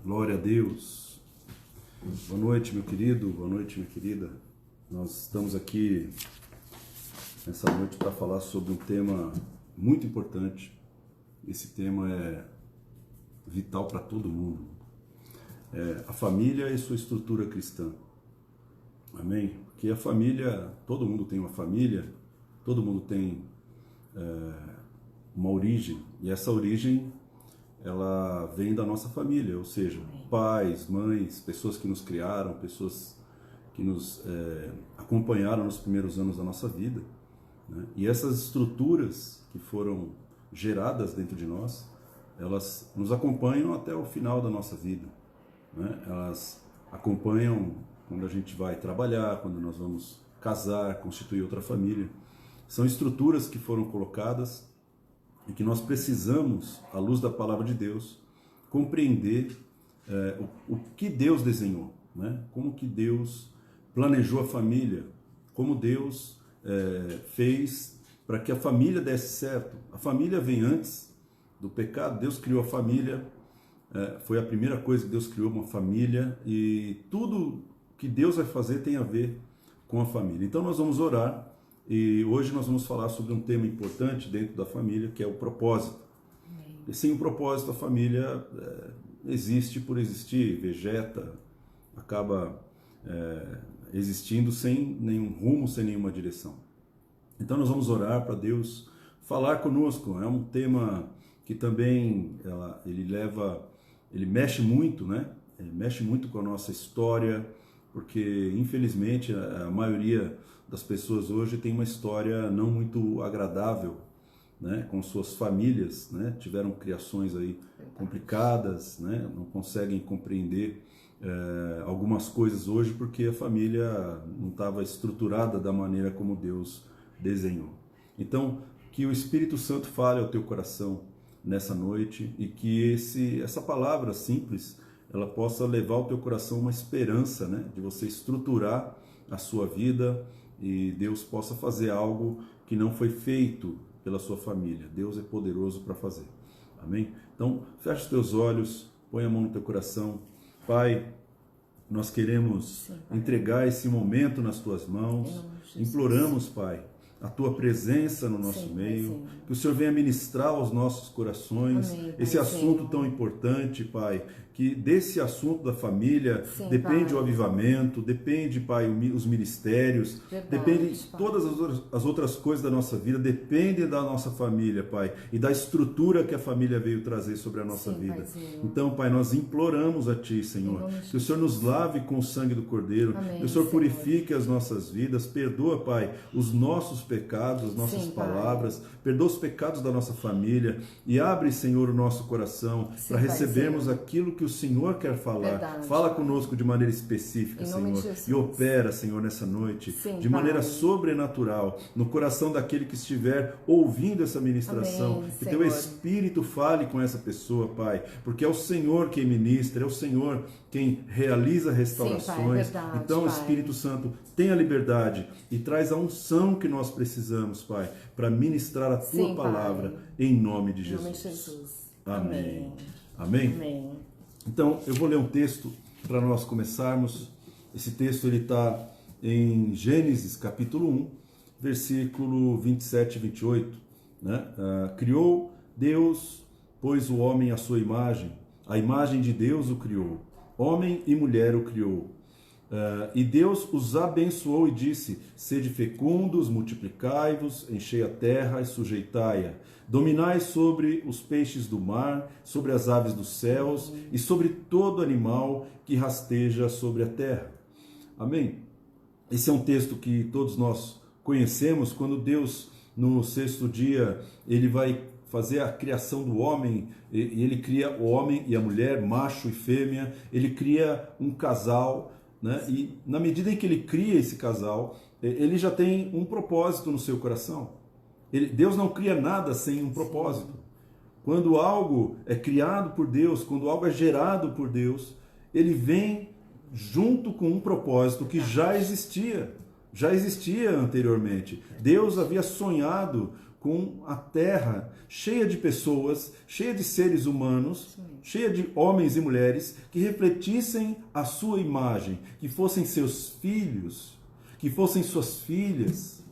Glória a Deus. Boa noite, meu querido, boa noite, minha querida. Nós estamos aqui nessa noite para falar sobre um tema muito importante. Esse tema é vital para todo mundo. A família e sua estrutura cristã. Amém? Porque a família, todo mundo tem uma família, todo mundo tem uma origem, e essa origem ela vem da nossa família, ou seja, pais, mães, pessoas que nos criaram, pessoas que nos acompanharam nos primeiros anos da nossa vida, né? E essas estruturas que foram geradas dentro de nós, elas nos acompanham até o final da nossa vida, né? Elas acompanham quando a gente vai trabalhar, quando nós vamos casar, constituir outra família. São estruturas que foram colocadas e que nós precisamos, à luz da palavra de Deus, compreender o que Deus desenhou, né? Como que Deus planejou a família, como Deus fez para que a família desse certo. A família vem antes do pecado, Deus criou a família, foi a primeira coisa que Deus criou, uma família, e tudo que Deus vai fazer tem a ver com a família. Então nós vamos orar. E hoje nós vamos falar sobre um tema importante dentro da família, que é o propósito. E sem o propósito, a família existe por existir, vegeta, acaba existindo sem nenhum rumo, sem nenhuma direção. Então nós vamos orar para Deus falar conosco. É um tema que também ele mexe muito, né? Ele mexe muito com a nossa história, porque infelizmente a maioria das pessoas hoje tem uma história não muito agradável, né, com suas famílias, né, tiveram criações aí complicadas, né, não conseguem compreender algumas coisas hoje porque a família não estava estruturada da maneira como Deus desenhou. Então, que o Espírito Santo fale ao teu coração nessa noite e que essa palavra simples ela possa levar ao teu coração uma esperança, né, de você estruturar a sua vida e Deus possa fazer algo que não foi feito pela sua família. Deus é poderoso para fazer. Amém? Então, fecha os teus olhos, põe a mão no teu coração. Pai, nós queremos entregar esse momento nas tuas mãos. Imploramos, Pai, a tua presença no nosso meio, que o Senhor venha ministrar aos nossos corações esse assunto tão importante, Pai, que desse assunto da família depende o avivamento, depende, Pai, os ministérios, depende todas as outras coisas da nossa vida, depende da nossa família, Pai, e da estrutura que a família veio trazer sobre a nossa vida. Paizinho. Então, Pai, nós imploramos a Ti, Senhor, que o Senhor nos lave com o sangue do Cordeiro, que o Senhor purifique as nossas vidas, perdoa, Pai, os nossos pecados, as nossas palavras, perdoa os pecados da nossa família e abre, Senhor, o nosso coração para recebermos aquilo que o Senhor quer falar. Verdade, Fala Pai. Conosco de maneira específica, Senhor, e opera, Senhor, nessa noite, de maneira sobrenatural, no coração daquele que estiver ouvindo essa ministração. Amém, que teu Senhor. Espírito fale com essa pessoa, Pai, porque é o Senhor quem ministra, é o Senhor quem realiza restaurações. Verdade, então, Pai. Espírito Santo, tenha liberdade e traz a unção que nós precisamos, Pai, para ministrar a tua palavra, Pai. em nome de Em nome Jesus. de Jesus. Amém. Amém. Amém? Amém. Então, eu vou ler um texto para nós começarmos. Esse texto está em Gênesis, capítulo 1, versículo 27 e 28. Né? Criou Deus, pois o homem à sua imagem, a imagem de Deus o criou, homem e mulher o criou. E Deus os abençoou e disse: sede fecundos, multiplicai-vos, enchei a terra e sujeitai-a. Dominai sobre os peixes do mar, sobre as aves dos céus e sobre todo animal que rasteja sobre a terra. Amém? Esse é um texto que todos nós conhecemos, quando Deus, no sexto dia, ele vai fazer a criação do homem, e ele cria o homem e a mulher, macho e fêmea, ele cria um casal, né? E na medida em que ele cria esse casal, ele já tem um propósito no seu coração. Deus não cria nada sem um propósito. Quando algo é criado por Deus, quando algo é gerado por Deus, ele vem junto com um propósito que já existia anteriormente. Deus havia sonhado com a terra cheia de pessoas, cheia de seres humanos, cheia de homens e mulheres que refletissem a sua imagem, que fossem seus filhos, que fossem suas filhas,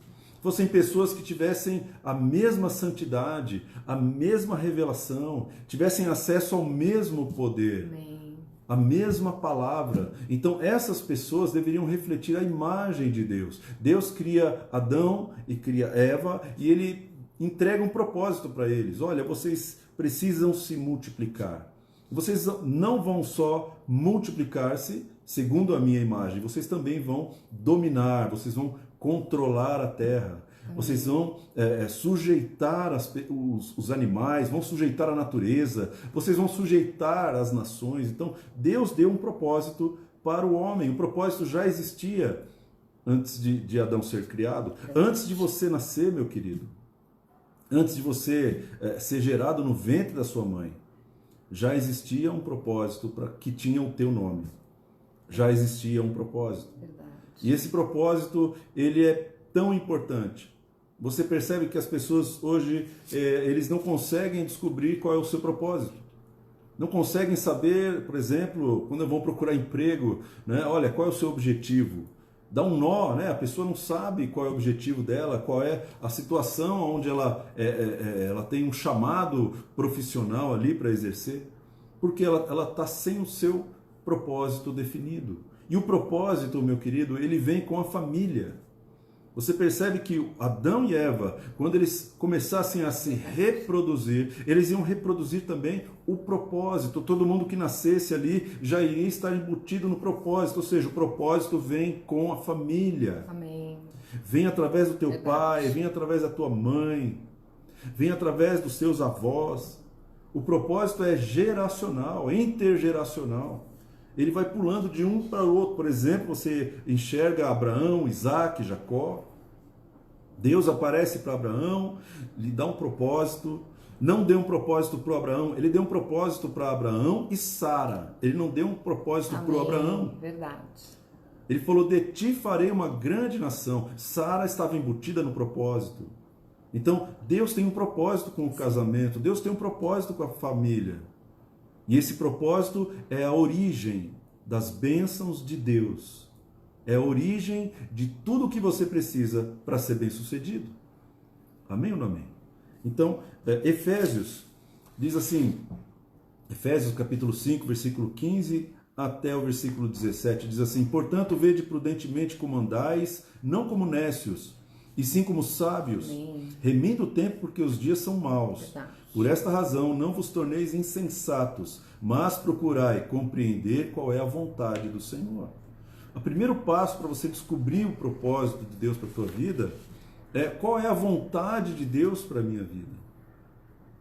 fossem pessoas que tivessem a mesma santidade, a mesma revelação, tivessem acesso ao mesmo poder. Amém. A mesma palavra. Então essas pessoas deveriam refletir a imagem de Deus. Deus cria Adão e cria Eva e ele entrega um propósito para eles. Olha, vocês precisam se multiplicar. Vocês não vão só multiplicar-se segundo a minha imagem, vocês também vão dominar, vocês vão controlar a terra. Vocês vão sujeitar os animais, vão sujeitar a natureza, vocês vão sujeitar as nações. Então, Deus deu um propósito para o homem. O propósito já existia antes de Adão ser criado. Antes de você nascer, meu querido, antes de você ser gerado no ventre da sua mãe, já existia um propósito que tinha o teu nome. Já existia um propósito. Verdade. E esse propósito, ele é tão importante. Você percebe que as pessoas hoje, eles não conseguem descobrir qual é o seu propósito. Não conseguem saber, por exemplo, quando vão procurar emprego, né? Olha, qual é o seu objetivo? Dá um nó, né? A pessoa não sabe qual é o objetivo dela, qual é a situação onde ela tem um chamado profissional ali para exercer, porque ela está sem o seu propósito definido. E o propósito, meu querido, ele vem com a família. Você percebe que Adão e Eva, quando eles começassem a se reproduzir, eles iam reproduzir também o propósito. Todo mundo que nascesse ali já iria estar embutido no propósito, ou seja, o propósito vem com a família. Amém. Vem através do teu pai, vem através da tua mãe, vem através dos teus avós. O propósito é geracional, é intergeracional. Ele vai pulando de um para o outro. Por exemplo, você enxerga Abraão, Isaac, Jacó. Deus aparece para Abraão, lhe dá um propósito. Não deu um propósito para Abraão, ele deu um propósito para Abraão e Sara. Ele não deu um propósito para Abraão. Verdade. Ele falou, de ti farei uma grande nação. Sara estava embutida no propósito. Então, Deus tem um propósito com o casamento. Deus tem um propósito com a família. E esse propósito é a origem das bênçãos de Deus. É a origem de tudo o que você precisa para ser bem-sucedido. Amém ou não amém? Então, Efésios diz assim, Efésios capítulo 5, versículo 15 até o versículo 17, diz assim, portanto, vede prudentemente como andais, não como nécios, e sim como sábios, remindo o tempo porque os dias são maus. Verdade. Por esta razão, não vos torneis insensatos, mas procurai compreender qual é a vontade do Senhor. O primeiro passo para você descobrir o propósito de Deus para a tua vida é qual é a vontade de Deus para a minha vida.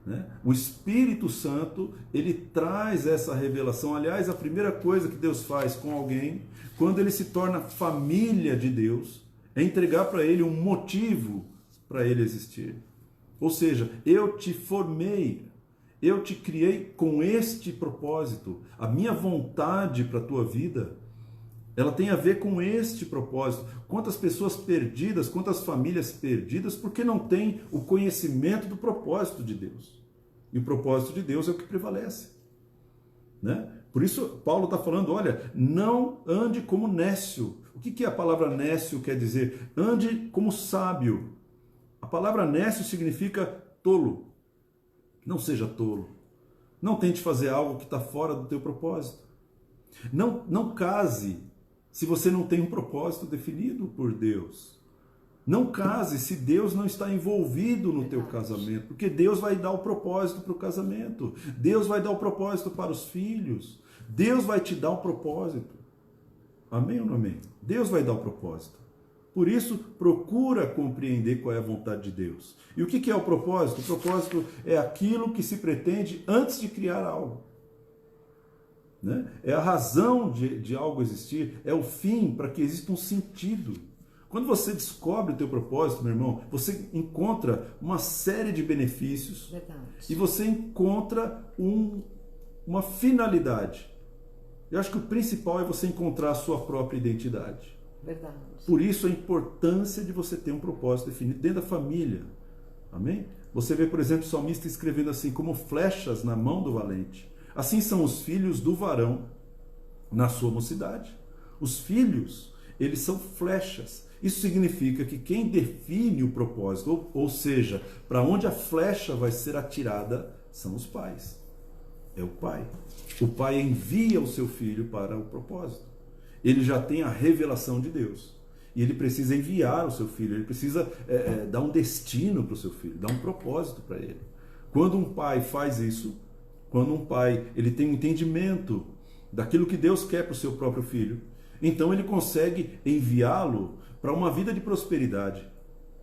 Né? O Espírito Santo, ele traz essa revelação. Aliás, a primeira coisa que Deus faz com alguém, quando ele se torna família de Deus, é entregar para ele um motivo para ele existir. Ou seja, eu te formei, eu te criei com este propósito. A minha vontade para a tua vida, ela tem a ver com este propósito. Quantas pessoas perdidas, quantas famílias perdidas, porque não têm o conhecimento do propósito de Deus. E o propósito de Deus é o que prevalece. Né? Por isso, Paulo está falando, olha, não ande como nécio. O que a palavra nécio quer dizer? Ande como sábio. A palavra nécio significa tolo. Não seja tolo. Não tente fazer algo que está fora do teu propósito. Não case se você não tem um propósito definido por Deus. Não case se Deus não está envolvido no teu casamento, porque Deus vai dar o propósito para o casamento. Deus vai dar o propósito para os filhos. Deus vai te dar o propósito. Amém ou não amém? Deus vai dar o propósito. Por isso, procura compreender qual é a vontade de Deus. E o que é o propósito? O propósito é aquilo que se pretende antes de criar algo. Né? É a razão de algo existir, é o fim para que exista um sentido. Quando você descobre o teu propósito, meu irmão, você encontra uma série de benefícios. Verdade. E você encontra uma finalidade. Eu acho que o principal é você encontrar a sua própria identidade. Verdade. Por isso a importância de você ter um propósito definido dentro da família. Amém? Você vê, por exemplo, o salmista escrevendo assim, como flechas na mão do valente. Assim são os filhos do varão na sua mocidade. Os filhos, eles são flechas. Isso significa que quem define o propósito, ou seja, para onde a flecha vai ser atirada, são os pais. É o pai. O pai envia o seu filho para o propósito. Ele já tem a revelação de Deus. E ele precisa enviar o seu filho, ele precisa dar um destino para o seu filho, dar um propósito para ele. Quando um pai faz isso, quando um pai ele tem um entendimento daquilo que Deus quer para o seu próprio filho, então ele consegue enviá-lo para uma vida de prosperidade,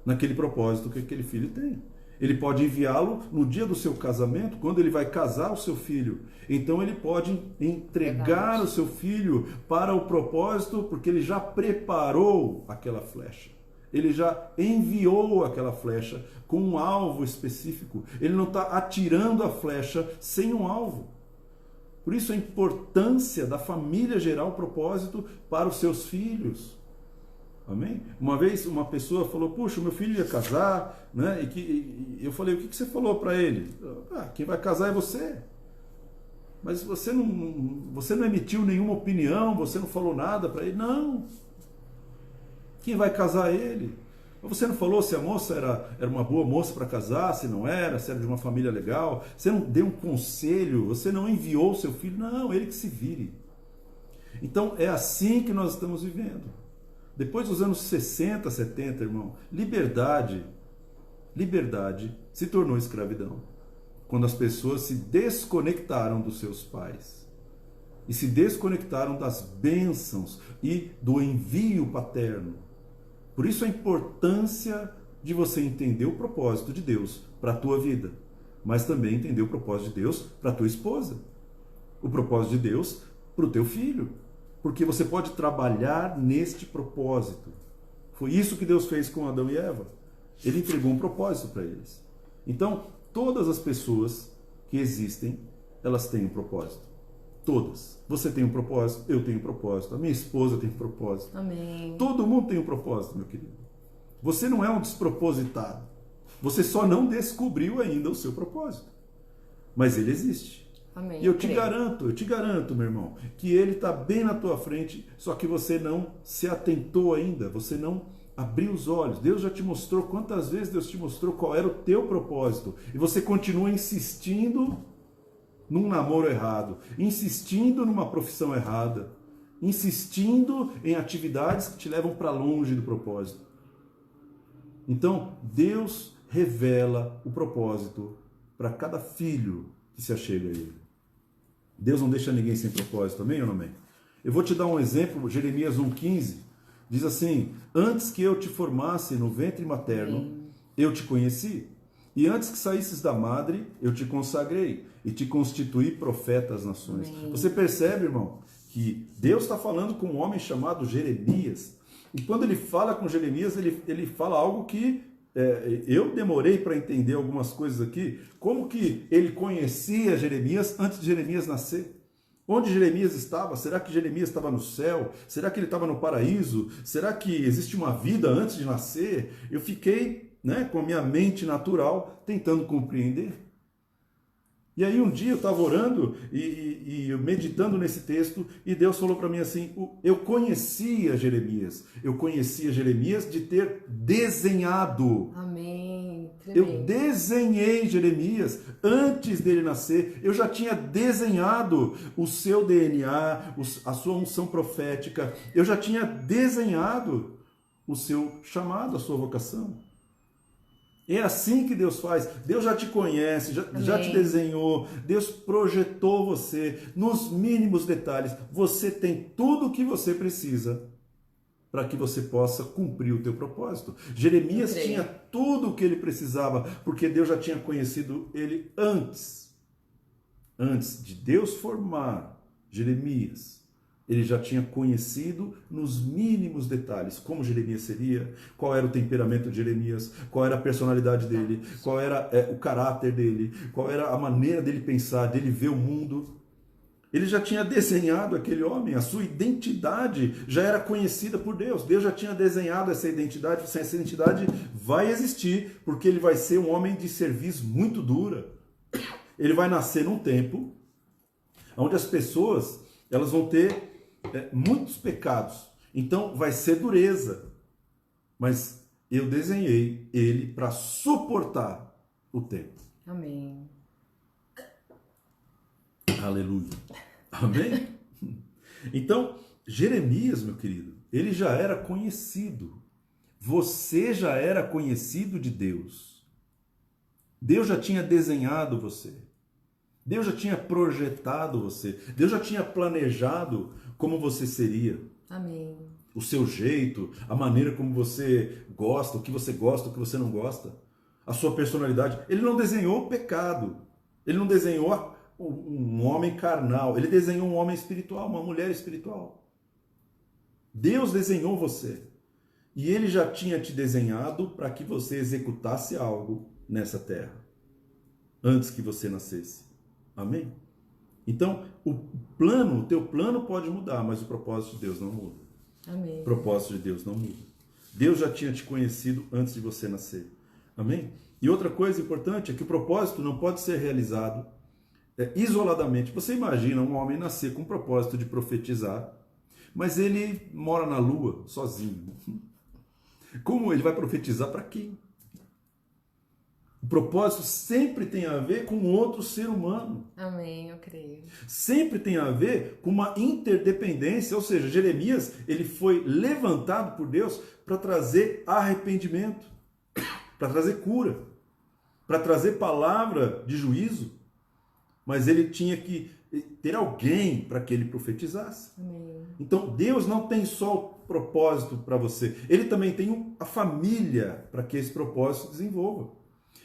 naquele propósito que aquele filho tem. Ele pode enviá-lo no dia do seu casamento, quando ele vai casar o seu filho. Então ele pode entregar o seu filho para o propósito, porque ele já preparou aquela flecha. Ele já enviou aquela flecha com um alvo específico. Ele não está atirando a flecha sem um alvo. Por isso a importância da família gerar um propósito para os seus filhos. Amém? Uma vez uma pessoa falou, puxa, meu filho ia casar, né? E eu falei, o que você falou para ele? Quem vai casar é você. Mas você não emitiu nenhuma opinião, você não falou nada para ele? Não. Quem vai casar é ele. Você não falou se a moça era uma boa moça para casar, se não era, se era de uma família legal? Você não deu um conselho, você não enviou o seu filho? Não, ele que se vire. Então é assim que nós estamos vivendo. Depois dos anos 60, 70, irmão, liberdade se tornou escravidão. Quando as pessoas se desconectaram dos seus pais e se desconectaram das bênçãos e do envio paterno. Por isso a importância de você entender o propósito de Deus para a tua vida, mas também entender o propósito de Deus para a tua esposa, o propósito de Deus para o teu filho. Porque você pode trabalhar neste propósito. Foi isso que Deus fez com Adão e Eva. Ele entregou um propósito para eles. Então, todas as pessoas que existem, elas têm um propósito. Todas. Você tem um propósito, eu tenho um propósito, a minha esposa tem um propósito. Amém. Todo mundo tem um propósito, meu querido. Você não é um despropositado. Você só não descobriu ainda o seu propósito. Mas ele existe. Amém. E eu te garanto, meu irmão, que ele está bem na tua frente, só que você não se atentou ainda, você não abriu os olhos. Deus já te mostrou, quantas vezes Deus te mostrou qual era o teu propósito, e você continua insistindo num namoro errado, insistindo numa profissão errada, insistindo em atividades que te levam para longe do propósito. Então, Deus revela o propósito para cada filho que se achega a ele. Deus não deixa ninguém sem propósito, amém ou não amém? Eu vou te dar um exemplo, Jeremias 1,15, diz assim, antes que eu te formasse no ventre materno, eu te conheci, e antes que saísses da madre, eu te consagrei, e te constituí profeta às nações. Amém. Você percebe, irmão, que Deus está falando com um homem chamado Jeremias, e quando ele fala com Jeremias, ele fala algo que eu demorei para entender algumas coisas aqui. Como que ele conhecia Jeremias antes de Jeremias nascer? Onde Jeremias estava? Será que Jeremias estava no céu? Será que ele estava no paraíso? Será que existe uma vida antes de nascer? Eu fiquei, com a minha mente natural tentando compreender. E aí um dia eu estava orando e meditando nesse texto, e Deus falou para mim assim, eu conhecia Jeremias de ter desenhado. Amém. Eu desenhei Jeremias antes dele nascer, eu já tinha desenhado o seu DNA, a sua unção profética, eu já tinha desenhado o seu chamado, a sua vocação. É assim que Deus faz. Deus já te conhece, já te desenhou, Deus projetou você nos mínimos detalhes. Você tem tudo o que você precisa para que você possa cumprir o teu propósito. Jeremias tinha tudo o que ele precisava, porque Deus já tinha conhecido ele antes. Antes de Deus formar Jeremias, ele já tinha conhecido nos mínimos detalhes como Jeremias seria, qual era o temperamento de Jeremias, qual era a personalidade dele, qual era o caráter dele, qual era a maneira dele pensar, dele ver o mundo. Ele já tinha desenhado aquele homem, a sua identidade já era conhecida por Deus. Deus já tinha desenhado essa identidade, essa identidade vai existir, porque ele vai ser um homem de serviço muito dura. Ele vai nascer num tempo onde as pessoas elas vão ter muitos pecados. Então vai ser dureza. Mas eu desenhei ele para suportar o tempo. Amém. Aleluia. Amém? Então, Jeremias, meu querido, ele já era conhecido. Você já era conhecido de Deus. Deus já tinha desenhado você. Deus já tinha projetado você. Deus já tinha planejado como você seria. Amém. O seu jeito, a maneira como você gosta, o que você não gosta. A sua personalidade. Ele não desenhou o pecado. Ele não desenhou um homem carnal, ele desenhou um homem espiritual, uma mulher espiritual. Deus desenhou você. E ele já tinha te desenhado para que você executasse algo nessa terra, antes que você nascesse. Amém? Então, o teu plano pode mudar, mas o propósito de Deus não muda. Amém. O propósito de Deus não muda. Deus já tinha te conhecido antes de você nascer. Amém? E outra coisa importante é que o propósito não pode ser realizado isoladamente. Você imagina um homem nascer com o propósito de profetizar, mas ele mora na lua, sozinho. Como ele vai profetizar para quem? O propósito sempre tem a ver com outro ser humano. Amém, eu creio. Sempre tem a ver com uma interdependência, ou seja, Jeremias, ele foi levantado por Deus para trazer arrependimento, para trazer cura, para trazer palavra de juízo. Mas ele tinha que ter alguém para que ele profetizasse. Amém. Então Deus não tem só o propósito para você, ele também tem a família para que esse propósito se desenvolva.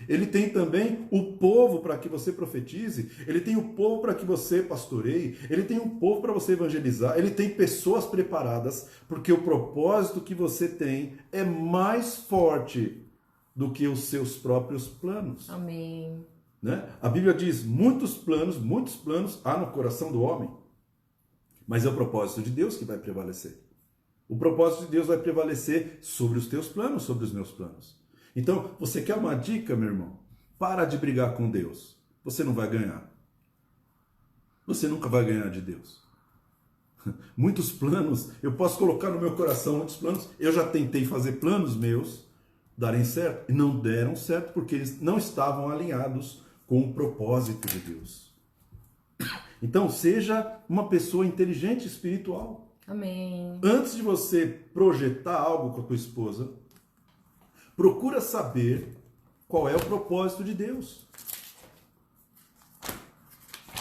Ele tem também o povo para que você profetize, ele tem o povo para que você pastoreie, ele tem um povo para você evangelizar, ele tem pessoas preparadas, porque o propósito que você tem é mais forte do que os seus próprios planos. Amém. Né? A Bíblia diz, muitos planos há no coração do homem, mas é o propósito de Deus que vai prevalecer. O propósito de Deus vai prevalecer sobre os teus planos, sobre os meus planos. Então, você quer uma dica, meu irmão? Para de brigar com Deus. Você não vai ganhar. Você nunca vai ganhar de Deus. Muitos planos, eu posso colocar no meu coração muitos planos. Eu já tentei fazer planos meus darem certo e não deram certo porque eles não estavam alinhados com o propósito de Deus. Então, seja uma pessoa inteligente espiritual. Amém. Antes de você projetar algo com a tua esposa, procura saber qual é o propósito de Deus.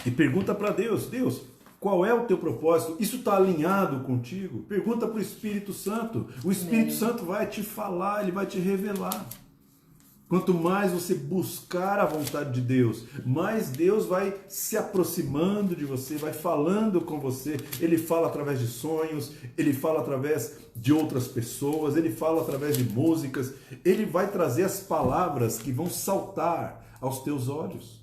E pergunta para Deus, Deus, qual é o teu propósito? Isso está alinhado contigo? Pergunta para o Espírito Santo. O Espírito Santo vai te falar, ele vai te revelar. Quanto mais você buscar a vontade de Deus, mais Deus vai se aproximando de você, vai falando com você. Ele fala através de sonhos, ele fala através de outras pessoas, ele fala através de músicas. Ele vai trazer as palavras que vão saltar aos teus olhos.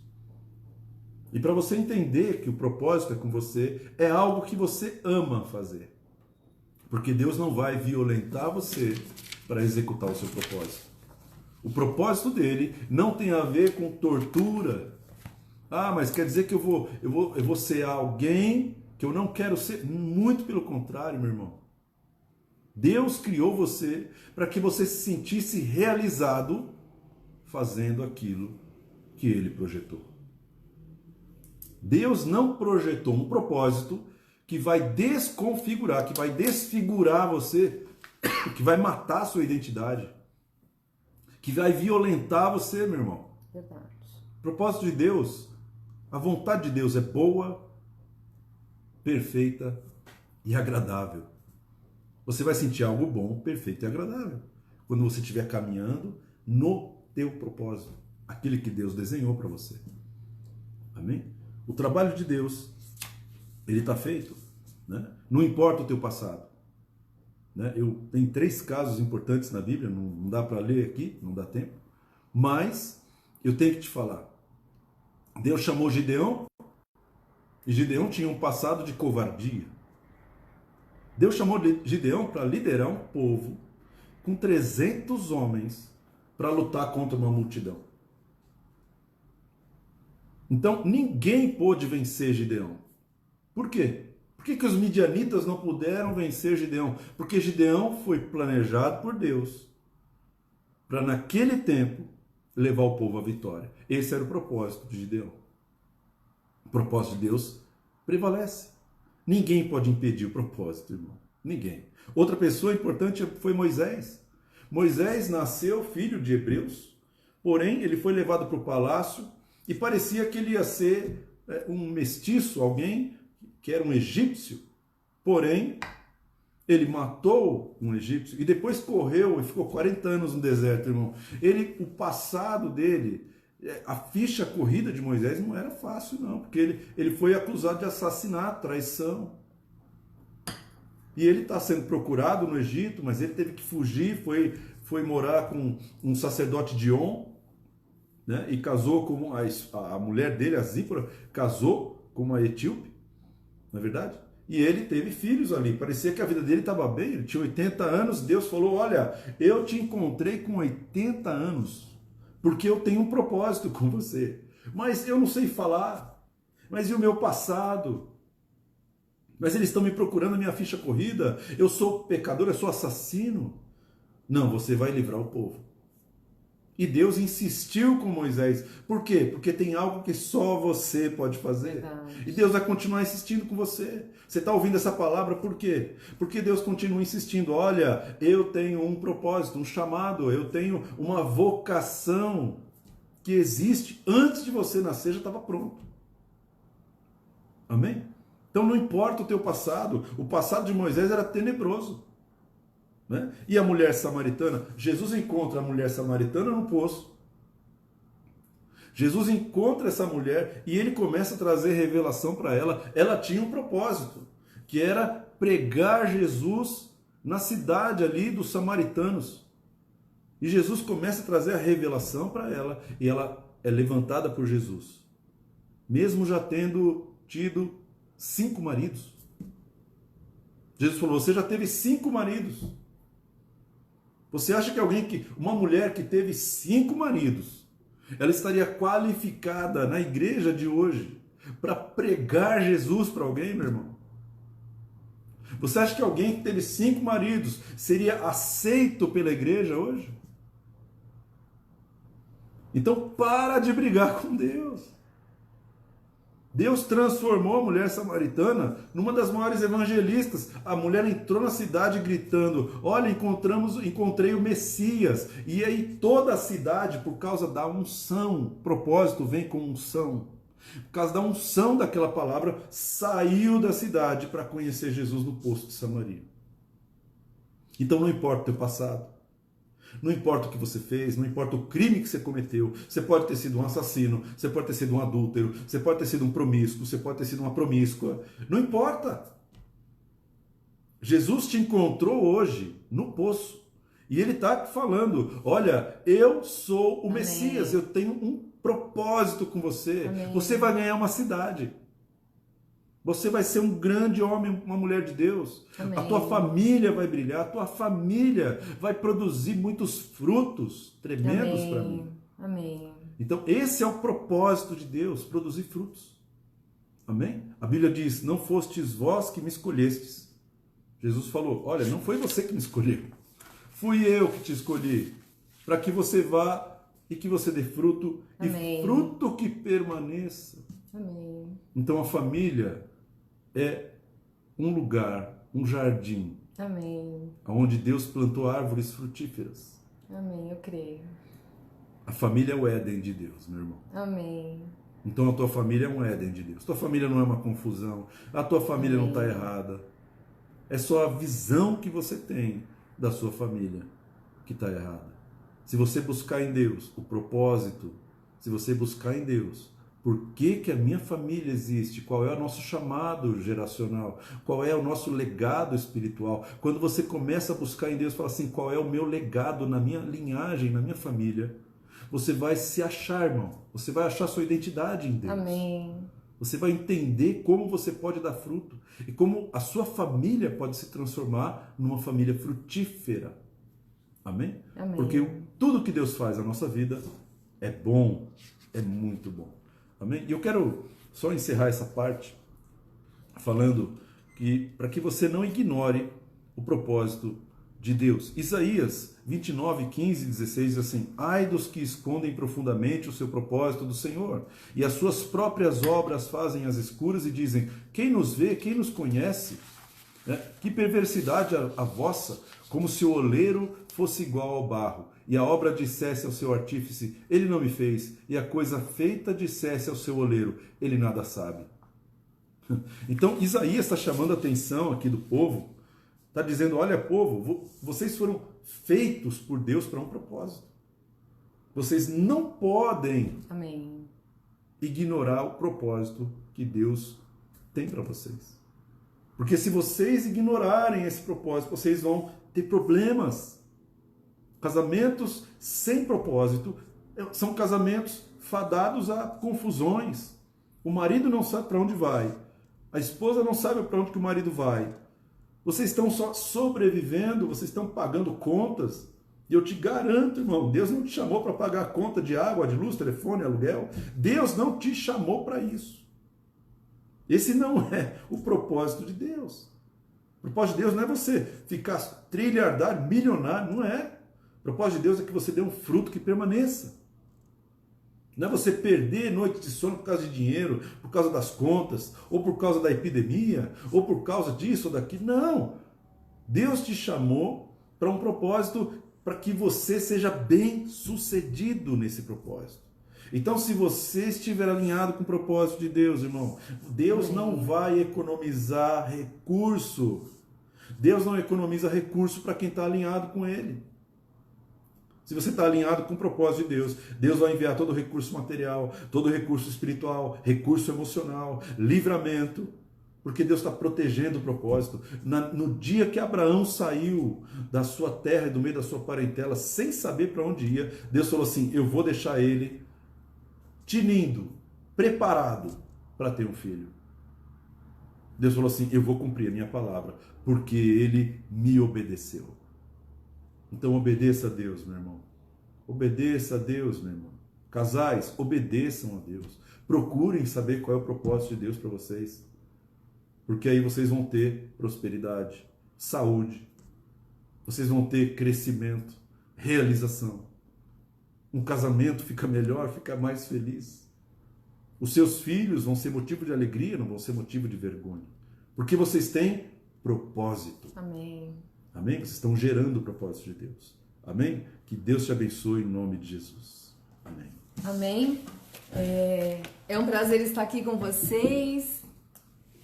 E para você entender que o propósito é com você, é algo que você ama fazer. Porque Deus não vai violentar você para executar o seu propósito. O propósito dele não tem a ver com tortura. Ah, mas quer dizer que eu vou ser alguém que eu não quero ser? Muito pelo contrário, meu irmão. Deus criou você para que você se sentisse realizado fazendo aquilo que ele projetou. Deus não projetou um propósito que vai desconfigurar, que vai desfigurar você, que vai matar a sua identidade, que vai violentar você, meu irmão. Verdade. O propósito de Deus, a vontade de Deus é boa, perfeita e agradável. Você vai sentir algo bom, perfeito e agradável quando você estiver caminhando no teu propósito, aquele que Deus desenhou para você. Amém? O trabalho de Deus, ele está feito, né? Não importa o teu passado. Né? Tem 3 casos importantes na Bíblia, não dá para ler aqui, não dá tempo, mas eu tenho que te falar. Deus chamou Gideão E Gideão tinha um passado de covardia. Deus chamou Gideão para liderar um povo com 300 homens para lutar contra uma multidão. Então, ninguém pôde vencer Gideão. Por quê? Por que os midianitas não puderam vencer Gideão? Porque Gideão foi planejado por Deus para, naquele tempo, levar o povo à vitória. Esse era o propósito de Gideão. O propósito de Deus prevalece. Ninguém pode impedir o propósito, irmão. Ninguém. Outra pessoa importante foi Moisés. Moisés nasceu filho de hebreus, porém ele foi levado para o palácio e parecia que ele ia ser um mestiço, alguém que era um egípcio. Porém, ele matou um egípcio e depois correu e ficou 40 anos no deserto, irmão. O passado dele, a ficha corrida de Moisés não era fácil, não, porque ele foi acusado de assassinato, traição. E ele está sendo procurado no Egito, mas ele teve que fugir, foi morar com um sacerdote de On, né, e casou com a mulher dele, a Zípora, casou com uma etíope, não é verdade? E ele teve filhos ali, parecia que a vida dele estava bem, ele tinha 80 anos, Deus falou, olha, eu te encontrei com 80 anos, porque eu tenho um propósito com você, mas eu não sei falar, mas e o meu passado? Mas eles estão me procurando a minha ficha corrida, eu sou pecador, eu sou assassino. Não, você vai livrar o povo. E Deus insistiu com Moisés. Por quê? Porque tem algo que só você pode fazer. Verdade. E Deus vai continuar insistindo com você. Você está ouvindo essa palavra por quê? Porque Deus continua insistindo. Olha, eu tenho um propósito, um chamado, eu tenho uma vocação que existe antes de você nascer, já estava pronto. Amém? Então não importa o teu passado, o passado de Moisés era tenebroso. Né? E a mulher samaritana? Jesus encontra a mulher samaritana no poço. Jesus encontra essa mulher e ele começa a trazer revelação para ela. Ela tinha um propósito, que era pregar Jesus na cidade ali dos samaritanos. E Jesus começa a trazer a revelação para ela e ela é levantada por Jesus. Mesmo já tendo tido 5 maridos. Jesus falou, você já teve 5 maridos. Você acha que uma mulher que teve 5 maridos, ela estaria qualificada na igreja de hoje para pregar Jesus para alguém, meu irmão? Você acha que alguém que teve 5 maridos seria aceito pela igreja hoje? Então para de brigar com Deus. Deus transformou a mulher samaritana numa das maiores evangelistas. A mulher entrou na cidade gritando, olha, encontrei o Messias. E aí toda a cidade, por causa da unção, propósito vem com unção. Por causa da unção daquela palavra, saiu da cidade para conhecer Jesus no poço de Samaria. Então não importa o teu passado. Não importa o que você fez, não importa o crime que você cometeu. Você pode ter sido um assassino, você pode ter sido um adúltero, você pode ter sido um promíscuo, você pode ter sido uma promíscua. Não importa. Jesus te encontrou hoje no poço. E ele está falando, olha, eu sou o Amém. Messias, eu tenho um propósito com você. Amém. Você vai ganhar uma cidade. Você vai ser um grande homem, uma mulher de Deus. Amém. A tua família vai brilhar, a tua família vai produzir muitos frutos tremendos para mim. Amém. Então, esse é o propósito de Deus, produzir frutos. Amém? A Bíblia diz, não fostes vós que me escolhestes. Jesus falou, olha, não foi você que me escolheu. Fui eu que te escolhi, para que você vá e que você dê fruto, Amém. E fruto que permaneça. Amém. Então, a família é um lugar, um jardim, Amém. onde Deus plantou árvores frutíferas. Amém, eu creio. A família é o Éden de Deus, meu irmão. Amém. Então a tua família é um Éden de Deus. Tua família não é uma confusão, a tua família Amém. Não está errada. É só a visão que você tem da sua família que está errada. Se você buscar em Deus o propósito, se você buscar em Deus por que a minha família existe? Qual é o nosso chamado geracional? Qual é o nosso legado espiritual? Quando você começa a buscar em Deus, fala assim, qual é o meu legado na minha linhagem, na minha família? Você vai se achar, irmão. Você vai achar sua identidade em Deus. Amém. Você vai entender como você pode dar fruto e como a sua família pode se transformar numa família frutífera. Amém? Amém. Porque tudo que Deus faz na nossa vida é bom, é muito bom. Amém? E eu quero só encerrar essa parte falando que para que você não ignore o propósito de Deus. Isaías 29, 15 e 16 diz assim: ai dos que escondem profundamente o seu propósito do Senhor, e as suas próprias obras fazem às escuras e dizem: quem nos vê, quem nos conhece? Que perversidade a vossa, como se o oleiro fosse igual ao barro, e a obra dissesse ao seu artífice: ele não me fez, e a coisa feita dissesse ao seu oleiro: ele nada sabe. Então Isaías está chamando a atenção aqui do povo, está dizendo: olha, povo, vocês foram feitos por Deus para um propósito. Vocês não podem Amém. ignorar o propósito que Deus tem para vocês. Porque se vocês ignorarem esse propósito, vocês vão ter problemas. Casamentos sem propósito são casamentos fadados a confusões. O marido não sabe para onde vai. A esposa não sabe para onde que o marido vai. Vocês estão só sobrevivendo, vocês estão pagando contas. E eu te garanto, irmão, Deus não te chamou para pagar a conta de água, de luz, telefone, aluguel. Deus não te chamou para isso. Esse não é o propósito de Deus. O propósito de Deus não é você ficar trilhardário, milionário, não é. O propósito de Deus é que você dê um fruto que permaneça. Não é você perder noite de sono por causa de dinheiro, por causa das contas, ou por causa da epidemia, ou por causa disso ou daquilo. Não. Deus te chamou para um propósito, para que você seja bem sucedido nesse propósito. Então, se você estiver alinhado com o propósito de Deus, irmão, Deus não vai economizar recurso. Deus não economiza recurso para quem está alinhado com Ele. Se você está alinhado com o propósito de Deus, Deus vai enviar todo o recurso material, todo o recurso espiritual, recurso emocional, livramento, porque Deus está protegendo o propósito. No dia que Abraão saiu da sua terra e do meio da sua parentela, sem saber para onde ia, Deus falou assim: eu vou deixar ele tinindo, preparado para ter um filho. Deus falou assim: eu vou cumprir a minha palavra, porque ele me obedeceu. Então obedeça a Deus, meu irmão. Obedeça a Deus, meu irmão. Casais, obedeçam a Deus. Procurem saber qual é o propósito de Deus para vocês. Porque aí vocês vão ter prosperidade, saúde. Vocês vão ter crescimento, realização. Um casamento fica melhor, fica mais feliz. Os seus filhos vão ser motivo de alegria, não vão ser motivo de vergonha. Porque vocês têm propósito. Amém. Amém? Vocês estão gerando o propósito de Deus. Amém? Que Deus te abençoe em nome de Jesus. Amém. Amém. É um prazer estar aqui com vocês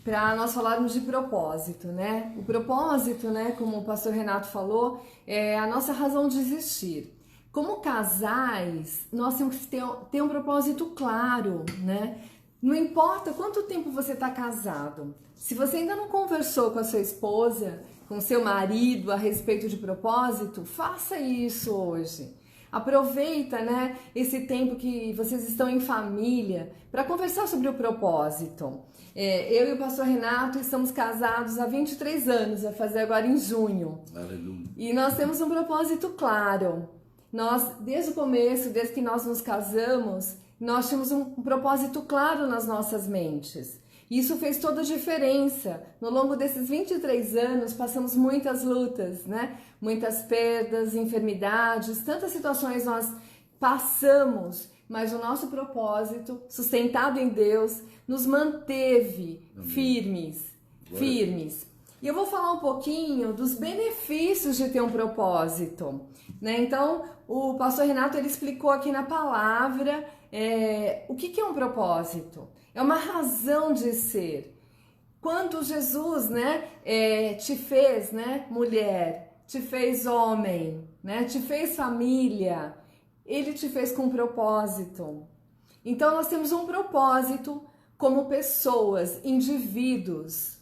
para nós falarmos de propósito, né? O propósito, né, como o pastor Renato falou, é a nossa razão de existir. Como casais, nós temos que ter um propósito claro, né? Não importa quanto tempo você está casado, se você ainda não conversou com a sua esposa, com seu marido a respeito de propósito, faça isso hoje. Aproveita, né, esse tempo que vocês estão em família para conversar sobre o propósito. Eu e o pastor Renato estamos casados há 23 anos, vai fazer agora em junho. Aleluia. E nós temos um propósito claro. Nós, desde o começo, desde que nós nos casamos, nós tínhamos um propósito claro nas nossas mentes. Isso fez toda a diferença. No longo desses 23 anos, passamos muitas lutas, né? Muitas perdas, enfermidades, tantas situações nós passamos, mas o nosso propósito, sustentado em Deus, nos manteve firmes. E eu vou falar um pouquinho dos benefícios de ter um propósito, né? Então, o pastor Renato, ele explicou aqui na palavra o que é um propósito. É uma razão de ser. Quando Jesus, né, te fez, né, mulher, te fez homem, né, te fez família, ele te fez com um propósito. Então, nós temos um propósito como pessoas, indivíduos.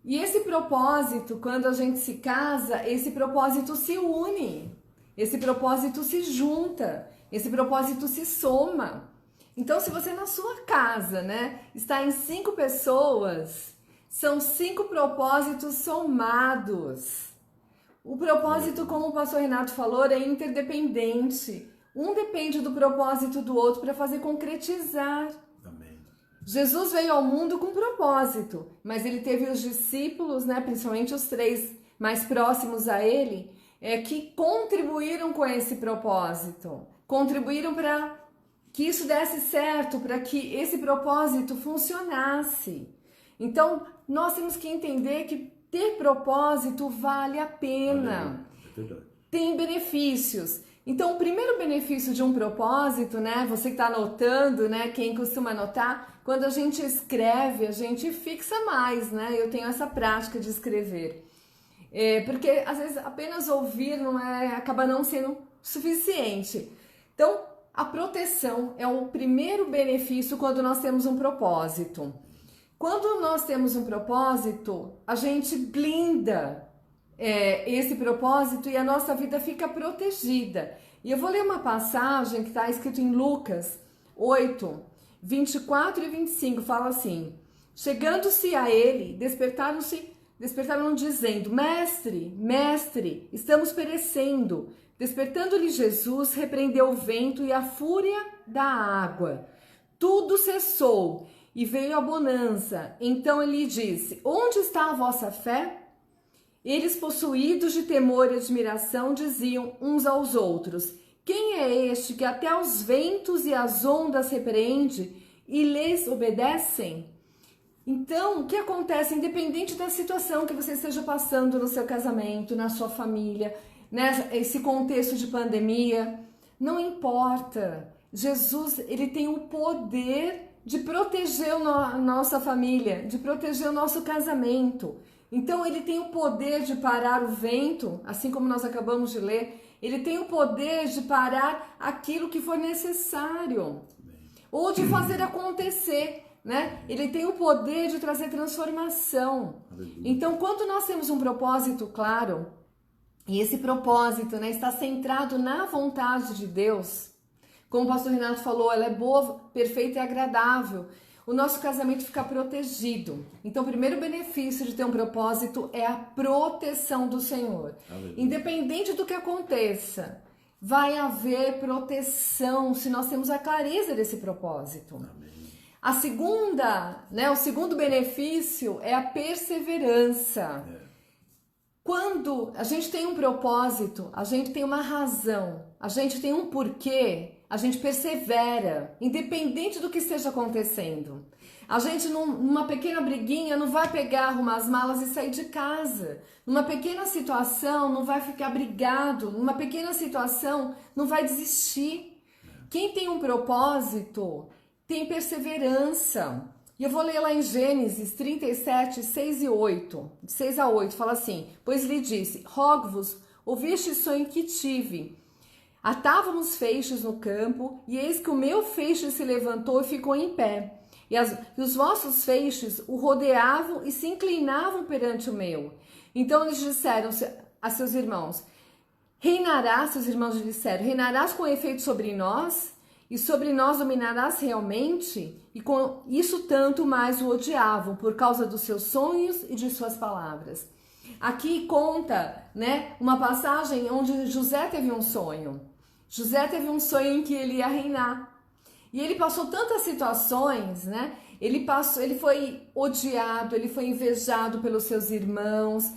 E esse propósito, quando a gente se casa, esse propósito se une, esse propósito se junta, esse propósito se soma. Então, se você na sua casa, né, está em 5 pessoas, são 5 propósitos somados. O propósito, como o pastor Renato falou, é interdependente. Um depende do propósito do outro para fazer concretizar. Amém. Jesus veio ao mundo com propósito, mas ele teve os discípulos, né, principalmente os 3 mais próximos a ele, que contribuíram com esse propósito. Contribuíram para que isso desse certo, para que esse propósito funcionasse. Então, nós temos que entender que ter propósito vale a pena. É verdade. Tem benefícios. Então, o primeiro benefício de um propósito, né? Você que está anotando, né? Quem costuma anotar, quando a gente escreve, a gente fixa mais, né? Eu tenho essa prática de escrever. Porque, às vezes, apenas ouvir acaba não sendo suficiente. Então, a proteção é o primeiro benefício quando nós temos um propósito. Quando nós temos um propósito, a gente blinda esse propósito e a nossa vida fica protegida. E eu vou ler uma passagem que está escrito em Lucas 8, 24 e 25, fala assim: chegando-se a ele, despertaram dizendo: Mestre, mestre, estamos perecendo. Despertando-lhe Jesus, repreendeu o vento e a fúria da água. Tudo cessou e veio a bonança. Então ele disse: onde está a vossa fé? Eles, possuídos de temor e admiração, diziam uns aos outros: quem é este que até os ventos e as ondas repreende e lhes obedecem? Então, o que acontece, independente da situação que você esteja passando no seu casamento, na sua família, né, esse contexto de pandemia, não importa. Jesus, ele tem o poder de proteger a nossa família, de proteger o nosso casamento. Então, ele tem o poder de parar o vento, assim como nós acabamos de ler. Ele tem o poder de parar aquilo que for necessário, ou de fazer acontecer, né? Ele tem o poder de trazer transformação. Então, quando nós temos um propósito claro, e esse propósito, né, está centrado na vontade de Deus, como o pastor Renato falou, ela é boa, perfeita e agradável. O nosso casamento fica protegido. Então, o primeiro benefício de ter um propósito é a proteção do Senhor. Aleluia. Independente do que aconteça, vai haver proteção se nós temos a clareza desse propósito. Amém. A segunda, né, o segundo benefício é a perseverança. Quando a gente tem um propósito, a gente tem uma razão, a gente tem um porquê, a gente persevera, independente do que esteja acontecendo. A gente, numa pequena briguinha, não vai pegar, arrumar as malas e sair de casa. Numa pequena situação, não vai ficar brigado. Numa pequena situação, não vai desistir. Quem tem um propósito, tem perseverança. E eu vou ler lá em Gênesis 37, 6 e 8. 6 a 8, fala assim: pois lhe disse, rogo-vos, ouvi este sonho que tive. Atávamos feixes no campo, e eis que o meu feixe se levantou e ficou em pé. E os vossos feixes o rodeavam e se inclinavam perante o meu. Então eles disseram a seus irmãos: reinarás, seus irmãos lhe disseram, reinarás com efeito sobre nós? E sobre nós dominarás realmente? E com isso tanto mais o odiavam, por causa dos seus sonhos e de suas palavras. Aqui conta, né, uma passagem onde José teve um sonho. José teve um sonho em que ele ia reinar. E ele passou tantas situações, né? Ele foi odiado, ele foi invejado pelos seus irmãos,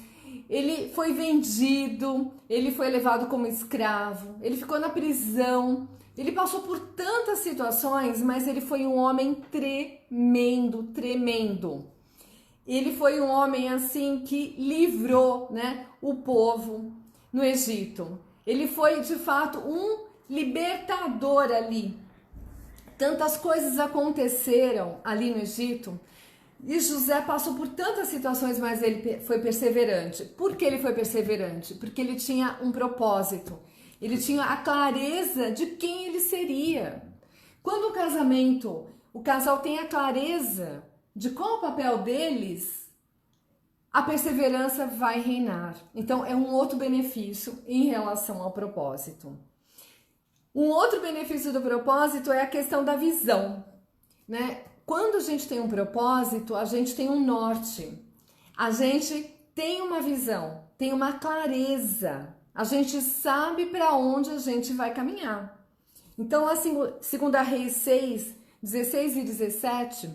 ele foi vendido, ele foi levado como escravo, ele ficou na prisão. Ele passou por tantas situações, mas ele foi um homem tremendo, tremendo. Ele foi um homem assim que livrou, né, o povo no Egito. Ele foi de fato um libertador ali. Tantas coisas aconteceram ali no Egito e José passou por tantas situações, mas ele foi perseverante. Por que ele foi perseverante? Porque ele tinha um propósito. Ele tinha a clareza de quem ele seria. Quando o casal tem a clareza de qual o papel deles, a perseverança vai reinar. Então, é um outro benefício em relação ao propósito. Um outro benefício do propósito é a questão da visão, né? Quando a gente tem um propósito, a gente tem um norte, a gente tem uma visão, tem uma clareza, a gente sabe para onde a gente vai caminhar. Então, a segunda Reis 6, 16 e 17,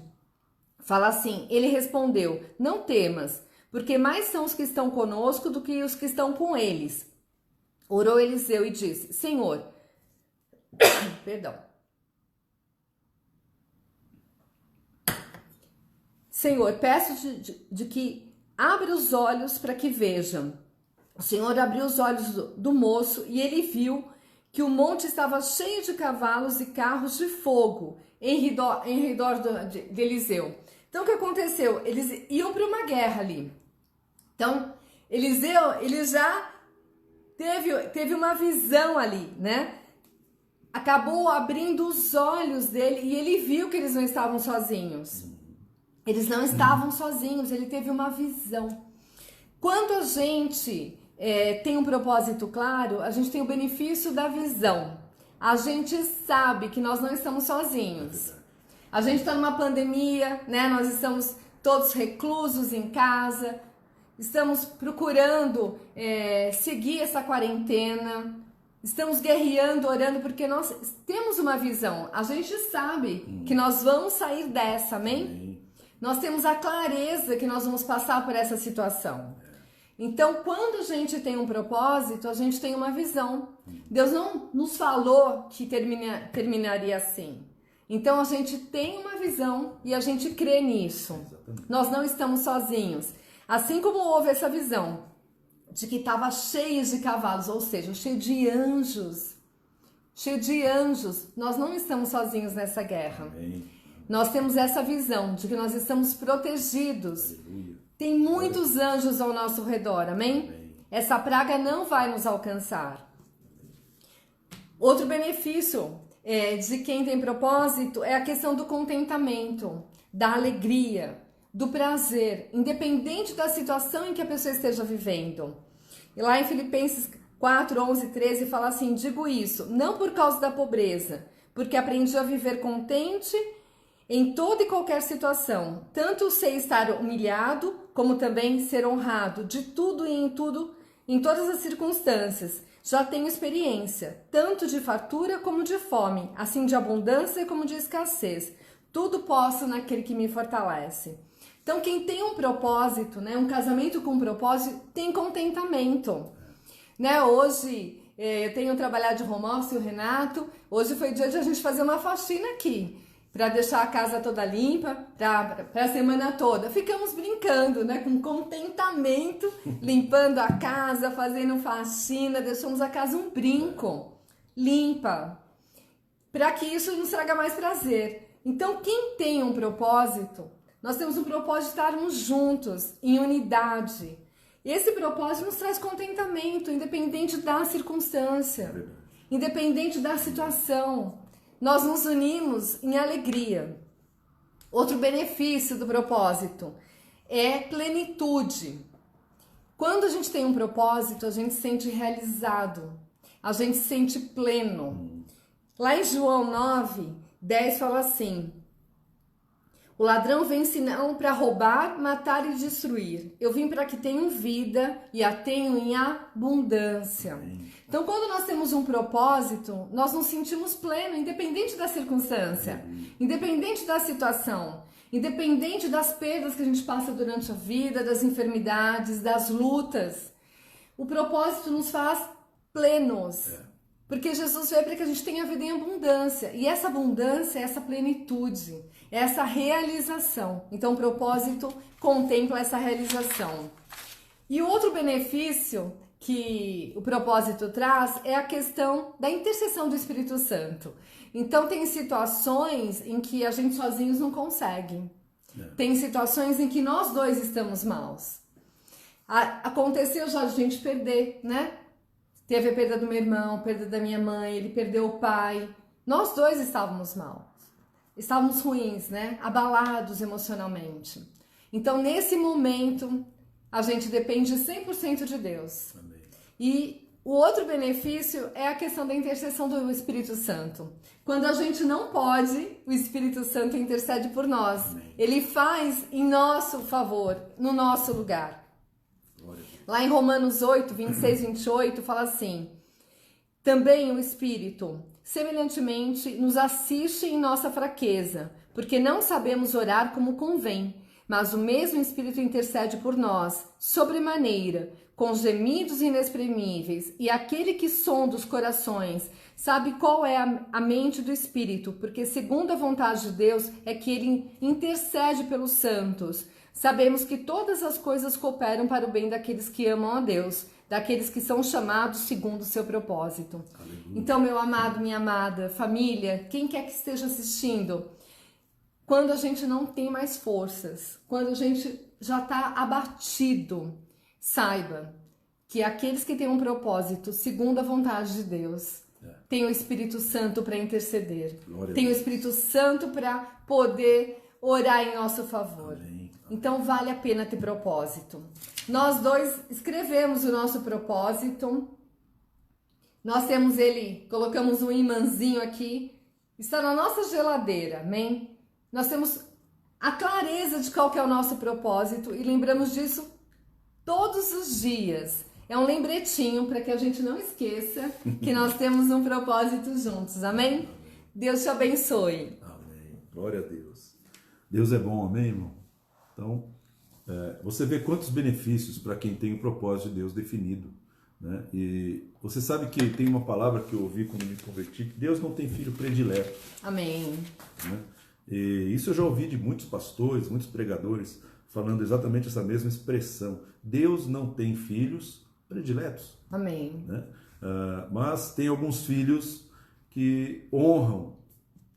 fala assim, ele respondeu, não temas, porque mais são os que estão conosco do que os que estão com eles. Orou Eliseu e disse, Senhor, perdão. Senhor, peço-te de que abra os olhos para que vejam. O Senhor abriu os olhos do moço e ele viu que o monte estava cheio de cavalos e carros de fogo em redor de Eliseu. Então, o que aconteceu? Eles iam para uma guerra ali. Então, Eliseu, ele já teve uma visão ali, né? Acabou abrindo os olhos dele e ele viu que eles não estavam sozinhos. Eles não estavam sozinhos, ele teve uma visão. Quando a gente tem um propósito claro, a gente tem o benefício da visão. A gente sabe que nós não estamos sozinhos. A gente está numa pandemia, né? Nós estamos todos reclusos em casa, estamos procurando seguir essa quarentena, estamos guerreando, orando, porque nós temos uma visão. A gente sabe que nós vamos sair dessa, amém? Nós temos a clareza que nós vamos passar por essa situação. Então, quando a gente tem um propósito, a gente tem uma visão. Deus não nos falou que terminaria assim. Então, a gente tem uma visão e a gente crê nisso. Exatamente. Nós não estamos sozinhos. Assim como houve essa visão de que estava cheio de cavalos, ou seja, cheio de anjos. Cheio de anjos. Nós não estamos sozinhos nessa guerra. Amém. Nós temos essa visão de que nós estamos protegidos. Aleluia. Tem muitos anjos ao nosso redor, amém? Amém? Essa praga não vai nos alcançar. Outro benefício de quem tem propósito é a questão do contentamento, da alegria, do prazer, independente da situação em que a pessoa esteja vivendo. E lá em Filipenses 4, 11 e 13 fala assim, digo isso, não por causa da pobreza, porque aprendi a viver contente em toda e qualquer situação, tanto sei estar humilhado, como também ser honrado, de tudo e em tudo, em todas as circunstâncias. Já tenho experiência, tanto de fartura como de fome, assim de abundância como de escassez. Tudo posso naquele que me fortalece. Então, quem tem um propósito, né, um casamento com um propósito, tem contentamento. Né? Hoje, eu tenho trabalhado de home office, o Renato, hoje foi dia de a gente fazer uma faxina aqui, para deixar a casa toda limpa, para a semana toda. Ficamos brincando, né, com contentamento, limpando a casa, fazendo faxina, deixamos a casa um brinco, limpa, para que isso nos traga mais prazer. Então, quem tem um propósito, nós temos um propósito de estarmos juntos, em unidade. Esse propósito nos traz contentamento, independente da circunstância, independente da situação. Nós nos unimos em alegria. Outro benefício do propósito é plenitude. Quando a gente tem um propósito, a gente se sente realizado, a gente se sente pleno. Lá em João 9, 10 fala assim, o ladrão vem senão para roubar, matar e destruir. Eu vim para que tenham vida e a tenham em abundância. Então, quando nós temos um propósito, nós nos sentimos plenos, independente da circunstância, independente da situação, independente das perdas que a gente passa durante a vida, das enfermidades, das lutas. O propósito nos faz plenos, porque Jesus veio para que a gente tenha vida em abundância. E essa abundância é essa plenitude, é essa realização. Então, o propósito contempla essa realização. E o outro benefício que o propósito traz é a questão da intercessão do Espírito Santo. Então, tem situações em que a gente sozinhos não consegue. Tem situações em que nós dois estamos maus. Aconteceu já a gente perder, né? Teve a perda do meu irmão, perda da minha mãe, ele perdeu o pai. Nós dois estávamos mal. Estávamos ruins, né? Abalados emocionalmente. Então, nesse momento, a gente depende 100% de Deus. Amém. E O outro benefício é a questão da intercessão do Espírito Santo. Quando a gente não pode, o Espírito Santo intercede por nós. Amém. Ele faz em nosso favor, no nosso lugar. Glória a Deus. Lá em Romanos 8, 26, 28, fala assim: também o Espírito, semelhantemente, nos assiste em nossa fraqueza, porque não sabemos orar como convém, mas o mesmo Espírito intercede por nós, sobremaneira, com gemidos inexprimíveis, e aquele que sonda os corações sabe qual é a mente do Espírito, porque segundo a vontade de Deus é que ele intercede pelos santos. Sabemos que todas as coisas cooperam para o bem daqueles que amam a Deus, daqueles que são chamados segundo o seu propósito. Aleluia. Então, meu amado, minha amada, família, quem quer que esteja assistindo, quando a gente não tem mais forças, quando a gente já está abatido, saiba que aqueles que têm um propósito segundo a vontade de Deus, tem o Espírito Santo para interceder, tem o Espírito Santo para poder orar em nosso favor. Amém. Então vale a pena ter propósito. Nós dois escrevemos o nosso propósito. Nós temos ele, colocamos um imãzinho aqui, está na nossa geladeira, amém? Nós temos a clareza de qual que é o nosso propósito e lembramos disso todos os dias. É um lembretinho para que a gente não esqueça que nós temos um propósito juntos, amém? Deus te abençoe. Amém. Glória a Deus. Deus é bom, amém, irmão? Então, você vê quantos benefícios para quem tem o propósito de Deus definido, né? E você sabe que tem uma palavra que eu ouvi quando me converti, que Deus não tem filho predileto. Amém. Né? E isso eu já ouvi de muitos pastores, muitos pregadores, falando exatamente essa mesma expressão. Deus não tem filhos prediletos. Amém. Né? Mas tem alguns filhos que honram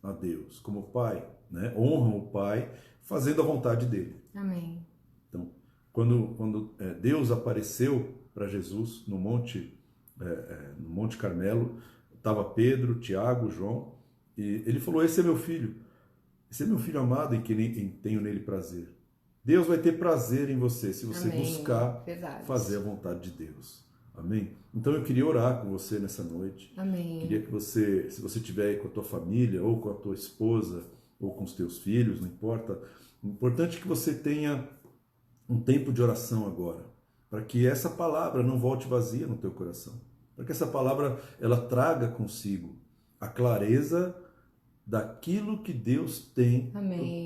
a Deus como pai, né? Honram o pai fazendo a vontade dele. Amém. Então, quando Deus apareceu para Jesus no Monte Carmelo, estava Pedro, Tiago, João, e ele falou: esse é meu filho amado em quem tenho nele prazer. Deus vai ter prazer em você se você Amém. buscar Verdade. fazer a vontade de Deus. Amém? Então eu queria orar com você nessa noite. Amém. Queria que você, se você estiver aí com a tua família, ou com a tua esposa, ou com os teus filhos, não importa. O importante é que você tenha um tempo de oração agora, para que essa palavra não volte vazia no teu coração. Para que essa palavra ela traga consigo a clareza daquilo que Deus tem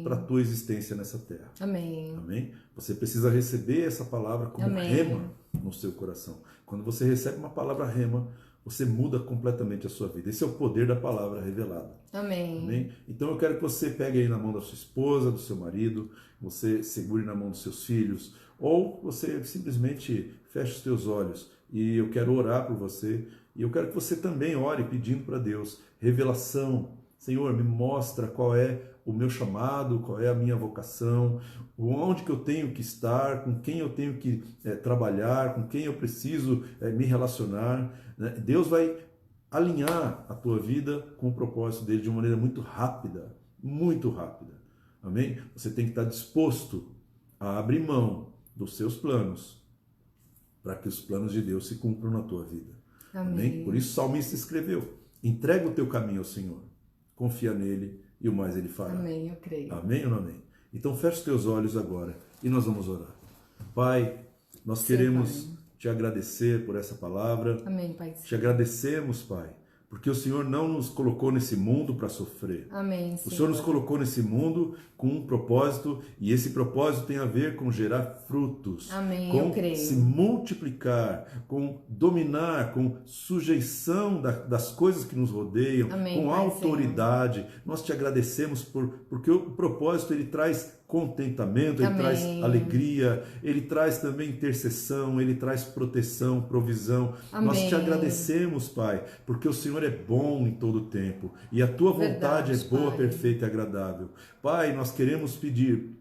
para a tua existência nessa terra. Amém. Amém? Você precisa receber essa palavra como Amém. rema no seu coração. Quando você recebe uma palavra rema, você muda completamente a sua vida. Esse é o poder da palavra revelada. Amém. Amém? Então eu quero que você pegue aí na mão da sua esposa, do seu marido, você segure na mão dos seus filhos, ou você simplesmente feche os teus olhos e eu quero orar por você. E eu quero que você também ore pedindo para Deus revelação. Senhor, me mostra qual é o meu chamado, qual é a minha vocação, onde que eu tenho que estar, com quem eu tenho que trabalhar, com quem eu preciso me relacionar. Né? Deus vai alinhar a tua vida com o propósito dele de uma maneira muito rápida, muito rápida. Amém? Você tem que estar disposto a abrir mão dos seus planos para que os planos de Deus se cumpram na tua vida. Amém? Por isso o salmista escreveu: entrega o teu caminho ao Senhor, confia nele e o mais ele fará. Amém, eu creio. Amém ou não amém? Então feche os teus olhos agora e nós vamos orar. Pai, nós queremos te agradecer por essa palavra. Amém, Pai. Te agradecemos, Pai, porque o Senhor não nos colocou nesse mundo para sofrer. Amém, O Senhor nos colocou nesse mundo com um propósito, e esse propósito tem a ver com gerar frutos, Amém, com eu creio. se multiplicar, com dominar, com sujeição das coisas que nos rodeiam, Amém, com Pai, autoridade. Senhor. Nós te agradecemos porque o propósito ele traz contentamento, ele Amém. traz alegria, ele traz também intercessão, ele traz proteção, provisão. Amém. Nós te agradecemos, Pai, porque o Senhor é bom em todo o tempo e a tua vontade é boa, Pai. perfeita e agradável. Pai, nós queremos pedir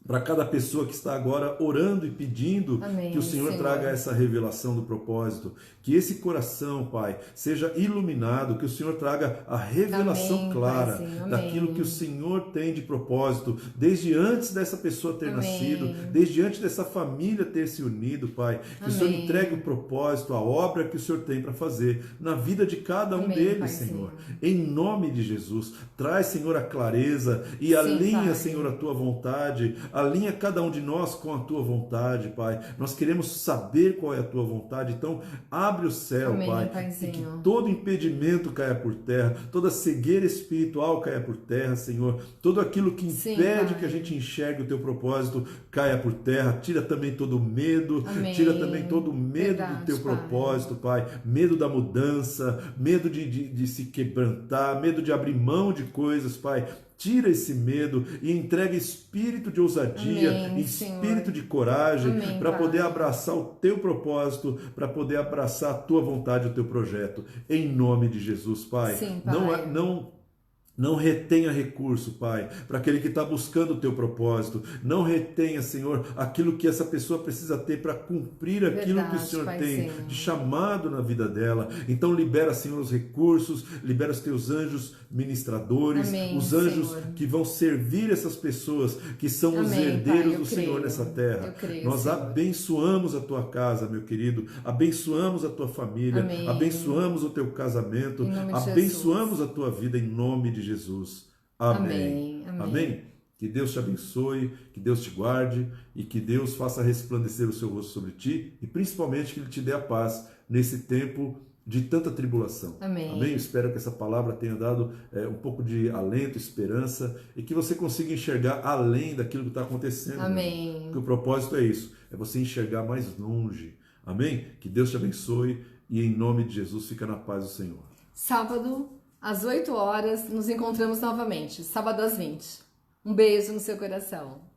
para cada pessoa que está agora orando e pedindo Amém, que o Senhor traga essa revelação do propósito, que esse coração, Pai, seja iluminado, que o Senhor traga a revelação clara daquilo que o Senhor tem de propósito, desde antes dessa pessoa ter nascido, desde antes dessa família ter se unido, Pai, que o Senhor entregue o propósito, a obra que o Senhor tem para fazer na vida de cada um deles, Pai, Senhor. Em nome de Jesus, traz, Senhor, a clareza e alinha, Pai, Senhor, a Tua vontade, alinha cada um de nós com a Tua vontade, Pai. Nós queremos saber qual é a Tua vontade, então abre o céu, Pai, e que todo impedimento caia por terra, toda cegueira espiritual caia por terra, Senhor, tudo aquilo que impede que a gente enxergue o Teu propósito caia por terra, tira também todo o medo, tira também todo o medo do Teu propósito, Pai, medo da mudança, medo de se quebrantar, medo de abrir mão de coisas, Pai. Tira esse medo e entrega espírito de ousadia, espírito de coragem para poder abraçar o Teu propósito, para poder abraçar a Tua vontade, o Teu projeto. Em nome de Jesus, Pai. Sim, Pai. Não retenha recurso, Pai, para aquele que está buscando o Teu propósito. Não retenha, Senhor, aquilo que essa pessoa precisa ter para cumprir aquilo que o Senhor tem de chamado na vida dela. Então libera, Senhor, os recursos, libera os Teus anjos ministradores, os anjos que vão servir essas pessoas, que são os herdeiros do Senhor nessa terra. Nós abençoamos a Tua casa, meu querido, abençoamos a Tua família, abençoamos o Teu casamento, abençoamos a Tua vida em nome de Jesus. Amém. Amém. Que Deus te abençoe, que Deus te guarde e que Deus faça resplandecer o seu rosto sobre ti e principalmente que Ele te dê a paz nesse tempo de tanta tribulação. Amém. Espero que essa palavra tenha dado um pouco de alento, esperança e que você consiga enxergar além daquilo que está acontecendo. Amém. Porque o propósito é isso, é você enxergar mais longe. Amém? Que Deus te abençoe e em nome de Jesus fica na paz do Senhor. Sábado, às 8 horas, nos encontramos novamente. Sábado às 20. Um beijo no seu coração.